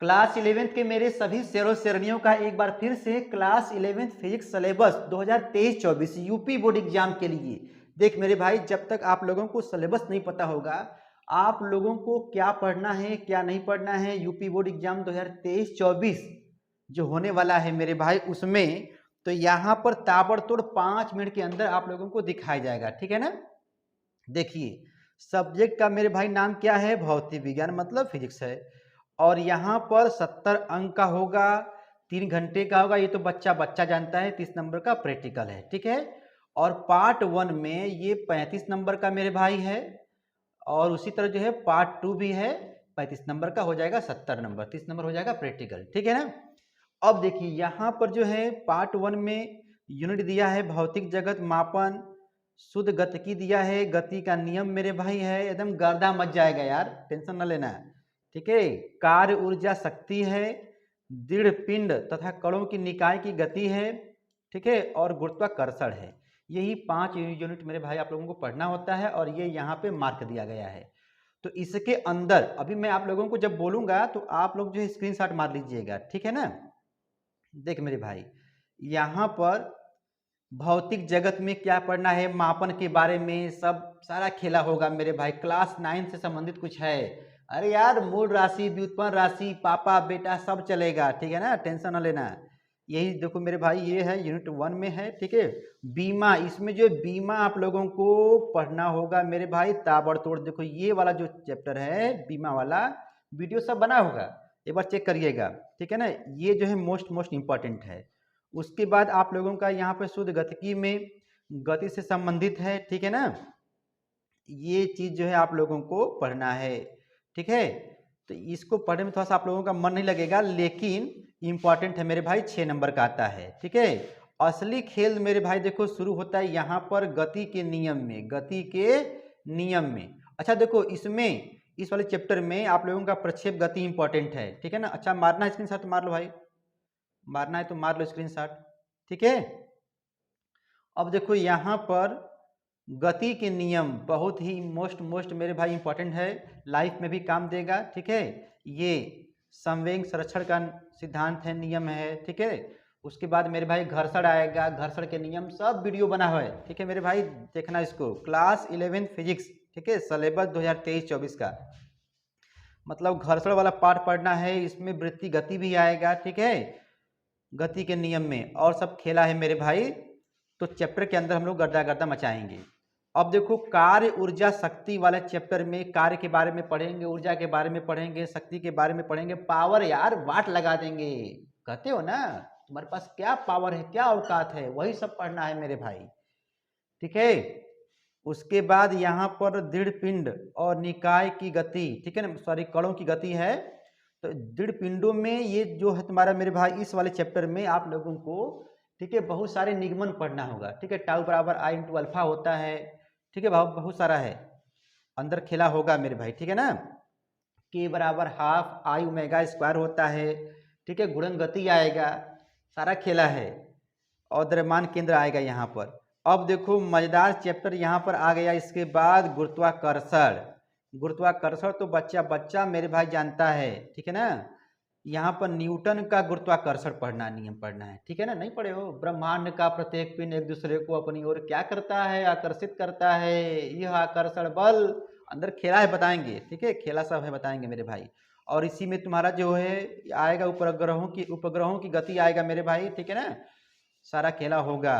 Class 11th के मेरे सभी शेरों शेरनियों का एक बार फिर से class 11th physics syllabus 2023-24 UP board exam के लिए। देख मेरे भाई, जब तक आप लोगों को सिलेबस नहीं पता होगा, आप लोगों को क्या पढ़ना है क्या नहीं पढ़ना है यूपी बोर्ड एग्जाम 2023-24 जो होने वाला है मेरे भाई, उसमें तो यहाँ पर ताबड़तोड़ 5 मिनट के अंदर आप लोगों को दिखाया जाएगा। ठीक है ना। देखिए, सब्जेक्ट का मेरे भाई नाम क्या है? भौतिक विज्ञान, मतलब फिजिक्स है। और यहाँ पर 70 अंक का होगा, 3 घंटे का होगा। ये तो बच्चा बच्चा जानता है। 30 नंबर का प्रैक्टिकल है। ठीक है। और पार्ट 1 में ये 35 नंबर का मेरे भाई है, और उसी तरह जो है पार्ट 2 भी है। 35 नंबर का हो जाएगा 70 नंबर, 30 नंबर हो जाएगा प्रैक्टिकल। ठीक है ना। अब देखिए, यहाँ पर जो है पार्ट 1 में यूनिट दिया है भौतिक जगत मापन, शुद्ध गतिकी दिया है, गति का नियम मेरे भाई है। एकदम गर्दा मच जाएगा यार, टेंशन न लेना। ठीक है। कार्य ऊर्जा शक्ति है, दृढ़ पिंड तथा कणों की निकाय की गति है। ठीक है। और गुरुत्वाकर्षण है। यही 5 यूनिट मेरे भाई आप लोगों को पढ़ना होता है, और ये यहाँ पे मार्क दिया गया है। तो इसके अंदर अभी मैं आप लोगों को जब बोलूंगा तो आप लोग जो है स्क्रीनशॉट मार लीजिएगा। ठीक है ना। देख मेरे भाई, यहाँ पर भौतिक जगत में क्या पढ़ना है, मापन के बारे में सब सारा खेला होगा मेरे भाई। क्लास 9 से संबंधित कुछ है। अरे यार, मूल राशि, व्युत्पन्न राशि, पापा बेटा सब चलेगा। ठीक है ना, टेंशन न लेना। यही देखो मेरे भाई, ये है यूनिट 1 में है। ठीक है। बीमा, इसमें जो बीमा आप लोगों को पढ़ना होगा मेरे भाई ताबड़तोड़। देखो ये वाला जो चैप्टर है बीमा वाला, वीडियो सब बना होगा, एक बार चेक करिएगा। ठीक है ना। ये जो है मोस्ट इंपॉर्टेंट है। उसके बाद आप लोगों का यहाँ पर शुद्ध गतिकी में गति से संबंधित है। ठीक है ना। ये चीज जो है आप लोगों को पढ़ना है। ठीक है। तो इसको पढ़ने में थोड़ा सा आप लोगों का मन नहीं लगेगा, लेकिन इंपॉर्टेंट है मेरे भाई। 6 नंबर का आता है। ठीक है। असली खेल मेरे भाई देखो शुरू होता है यहाँ पर गति के नियम में, गति के नियम में। अच्छा देखो, इसमें इस वाले चैप्टर में आप लोगों का प्रक्षेप गति इंपॉर्टेंट है। ठीक है ना। अच्छा, मारना है स्क्रीनशॉट, मार लो भाई, मारना है तो मार लो स्क्रीनशॉट। ठीक है। अब देखो यहाँ पर गति के नियम बहुत ही मोस्ट मेरे भाई इंपॉर्टेंट है, लाइफ में भी काम देगा। ठीक है। ये संवेग संरक्षण का सिद्धांत है, नियम है। ठीक है। उसके बाद मेरे भाई घर्षण आएगा, घर्षण के नियम सब वीडियो बना हुआ है। ठीक है मेरे भाई, देखना इसको। क्लास 11 फिजिक्स, ठीक है, सिलेबस 2023-24 का, मतलब घर्षण वाला पार्ट पढ़ना है। इसमें वृत्ति गति भी आएगा। ठीक है, गति के नियम में, और सब खेला है मेरे भाई। तो चैप्टर के अंदर हम लोग गर्दा गर्दा मचाएंगे। अब देखो, कार्य ऊर्जा शक्ति वाले चैप्टर में कार्य के बारे में पढ़ेंगे, ऊर्जा के बारे में पढ़ेंगे, शक्ति के बारे में पढ़ेंगे। पावर यार वाट लगा देंगे, कहते हो ना, तुम्हारे पास क्या पावर है, क्या औकात है, वही सब पढ़ना है मेरे भाई। ठीक है। उसके बाद यहाँ पर दृढ़ पिंड और निकाय की गति, ठीक है ना, सॉरी कणों की गति है। तो दृढ़ पिंडों में ये जो है तुम्हारा मेरे भाई, इस वाले चैप्टर में आप लोगों को, ठीक है, बहुत सारे निगमन पढ़ना होगा। ठीक है। टाउ बराबर आई इंटू अल्फा होता है। ठीक है, बहुत सारा है, अंदर खेला होगा मेरे भाई। ठीक है ना। के बराबर हाफ आई ओमेगा स्क्वायर होता है। ठीक है। गुणन गति आएगा, सारा खेला है। और द्रव्यमान केंद्र आएगा यहाँ पर। अब देखो मजेदार चैप्टर यहाँ पर आ गया। इसके बाद गुरुत्वाकर्षण। गुरुत्वाकर्षण तो बच्चा बच्चा मेरे भाई जानता है। ठीक है ना। यहाँ पर न्यूटन का गुरुत्वाकर्षण पढ़ना, नियम पढ़ना है। ठीक है ना, नहीं पढ़े हो? ब्रह्मांड का प्रत्येक पिंड एक दूसरे को अपनी ओर क्या करता है, आकर्षित करता है, यह आकर्षण बल। अंदर खेला है, बताएंगे। ठीक है, खेला सब है, बताएंगे मेरे भाई। और इसी में तुम्हारा जो है आएगा उपग्रहों की गति आएगा मेरे भाई। ठीक है ना, सारा खेला होगा।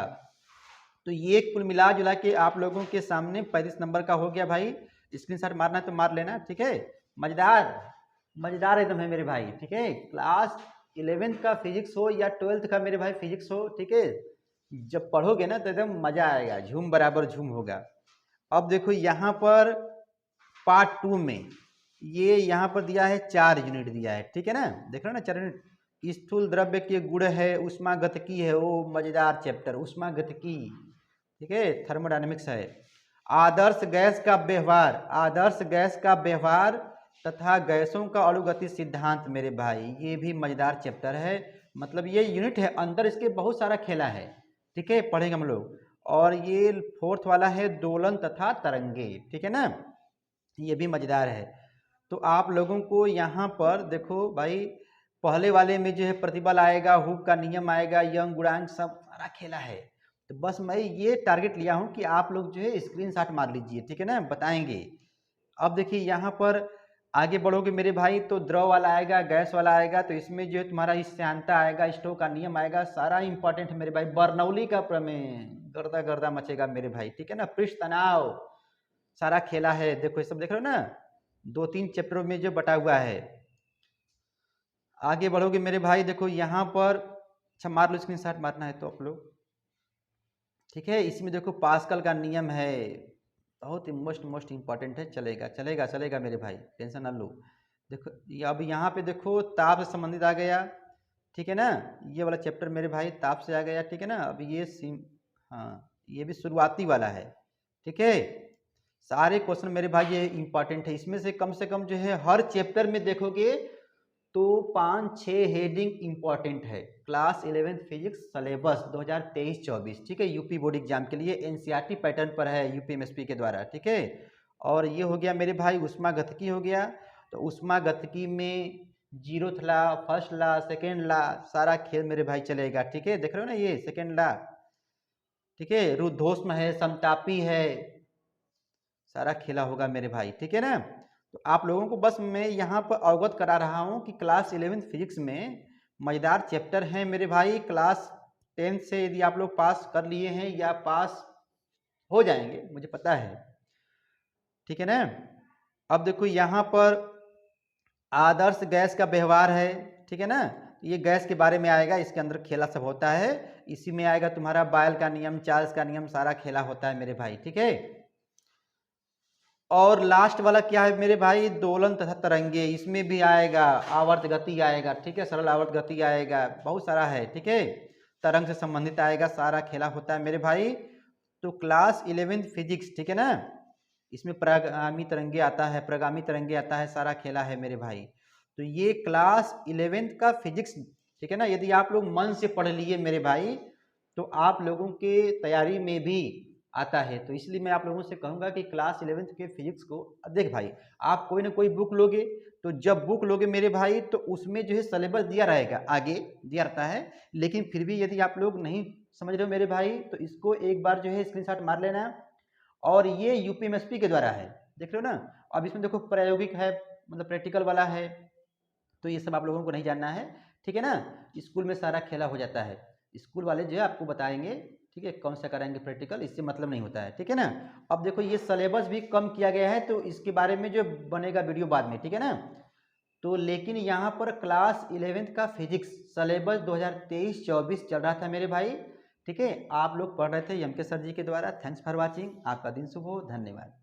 तो ये कुल मिला जुला के आप लोगों के सामने 35 नंबर का हो गया भाई। स्क्रीनशॉट मारना है तो मार लेना। ठीक है। मजेदार मजेदार एकदम है मेरे भाई। ठीक है। क्लास 11th का फिजिक्स हो या 12th का मेरे भाई फिजिक्स हो, ठीक है, जब पढ़ोगे ना तो एकदम मजा आएगा, झूम बराबर झूम होगा। अब देखो यहाँ पर पार्ट 2 में ये यहाँ पर दिया है 4 यूनिट दिया है। ठीक है ना, देख रहे हो ना, 4 यूनिट। स्थूल द्रव्य के गुण है, उष्मा गतिकी है, वो मजेदार चैप्टर उष्मा गतिकी। ठीक है, थर्मोडायनेमिक्स है। आदर्श गैस का व्यवहार, आदर्श गैस का व्यवहार तथा गैसों का अणुगति सिद्धांत मेरे भाई, ये भी मजेदार चैप्टर है। मतलब ये यूनिट है, अंदर इसके बहुत सारा खेला है। ठीक है, पढ़ेंगे हम लोग। और ये 4th वाला है दोलन तथा तरंगे। ठीक है ना, ये भी मजेदार है। तो आप लोगों को यहाँ पर देखो भाई, पहले वाले में जो है प्रतिबल आएगा, हुक का नियम आएगा, यंग गुणांक, सब सारा खेला है। तो बस मैं ये टारगेट लिया हूँ कि आप लोग जो है स्क्रीनशॉट मार लीजिए, ठीक है ना, बताएंगे। अब देखिए यहाँ पर आगे बढ़ोगे मेरे भाई तो द्रव वाला आएगा, गैस वाला आएगा, तो इसमें जो है तुम्हारा स्थिरांकता आएगा, स्टोक का नियम आएगा, सारा इंपॉर्टेंट है मेरे भाई। बर्नौली का प्रमेय, गर्दा गर्दा मचेगा मेरे भाई, ठीक है ना। पृष्ठ तनाव, सारा खेला है, देखो ये सब देख रहे हो ना, 2-3 चैप्टरों में जो बटा हुआ है। आगे बढ़ोगे मेरे भाई, देखो यहाँ पर, अच्छा मार लो स्क्रीनशॉट, मारना है तो आप लोग, ठीक है। इसमें देखो पास्कल का नियम है, बहुत ही मोस्ट इंपॉर्टेंट है, चलेगा चलेगा चलेगा मेरे भाई, टेंशन ना लो। देखो अब यहाँ पे देखो ताप से संबंधित आ गया, ठीक है ना, ये वाला चैप्टर मेरे भाई ताप से आ गया, ठीक है ना। अब ये हाँ ये भी शुरुआती वाला है, ठीक है। सारे क्वेश्चन मेरे भाई ये इंपॉर्टेंट है, इसमें से कम जो है हर चैप्टर में देखोगे तो 5-6 हेडिंग इंपॉर्टेंट है। क्लास 11 फिजिक्स सिलेबस 2023-24, ठीक है, यूपी बोर्ड एग्जाम के लिए एनसीईआरटी पैटर्न पर है यूपीएमएसपी के द्वारा, ठीक है। और ये हो गया मेरे भाई उष्मागतिकी हो गया, तो उष्मागतिकी में zeroth law, first law, second law, सारा खेल मेरे भाई चलेगा, ठीक है। देख रहे हो ना ये सेकेंड लॉ, ठीक है, रुद्धोष्म है, समतापी है, सारा खेला होगा मेरे भाई, ठीक है ना। तो आप लोगों को बस मैं यहाँ पर अवगत करा रहा हूँ कि क्लास 11 फिजिक्स में मजेदार चैप्टर हैं मेरे भाई। क्लास 10 से यदि आप लोग पास कर लिए हैं या पास हो जाएंगे मुझे पता है, ठीक है ना। अब देखो यहाँ पर आदर्श गैस का व्यवहार है, ठीक है ना, ये गैस के बारे में आएगा, इसके अंदर खेला सब होता है। इसी में आएगा तुम्हारा बायल का नियम, चार्ल्स का नियम, सारा खेला होता है मेरे भाई, ठीक है। और लास्ट वाला क्या है मेरे भाई, दोलन तथा तरंगे, इसमें भी आएगा, आवर्त गति आएगा, ठीक है, सरल आवर्त गति आएगा, बहुत सारा है, ठीक है, तरंग से संबंधित आएगा, सारा खेला होता है मेरे भाई। तो क्लास 11 फिजिक्स, ठीक है ना, इसमें प्रागामी तरंगे आता है, प्रगामी तरंगे आता है, सारा खेला है मेरे भाई। तो ये क्लास 11 का फिजिक्स, ठीक है ना, यदि आप लोग मन से पढ़ लिए मेरे भाई तो आप लोगों के तैयारी में भी आता है। तो इसलिए मैं आप लोगों से कहूँगा कि क्लास 11th के फिजिक्स को देख भाई, आप कोई ना कोई बुक लोगे, तो जब बुक लोगे मेरे भाई तो उसमें जो है सिलेबस दिया रहेगा, आगे दिया रहता है, लेकिन फिर भी यदि आप लोग नहीं समझ रहे हो मेरे भाई तो इसको एक बार जो है स्क्रीनशॉट मार लेना। और ये यूपीएमएसपी के द्वारा है, देख रहे हो ना। अब इसमें देखो प्रायोगिक है, मतलब प्रैक्टिकल वाला है, तो ये सब आप लोगों को नहीं जानना है, ठीक है ना। स्कूल में सारा खेला हो जाता है, स्कूल वाले जो है आपको बताएंगे, ठीक है, कौन सा कराएंगे प्रैक्टिकल, इससे मतलब नहीं होता है, ठीक है ना। अब देखो ये सिलेबस भी कम किया गया है, तो इसके बारे में जो बनेगा वीडियो बाद में, ठीक है ना। तो लेकिन यहाँ पर क्लास 11th का फिजिक्स सिलेबस 2023-24 चल रहा था मेरे भाई, ठीक है। आप लोग पढ़ रहे थे एम के सर जी के द्वारा। थैंक्स फॉर वॉचिंग, आपका दिन शुभ हो, धन्यवाद।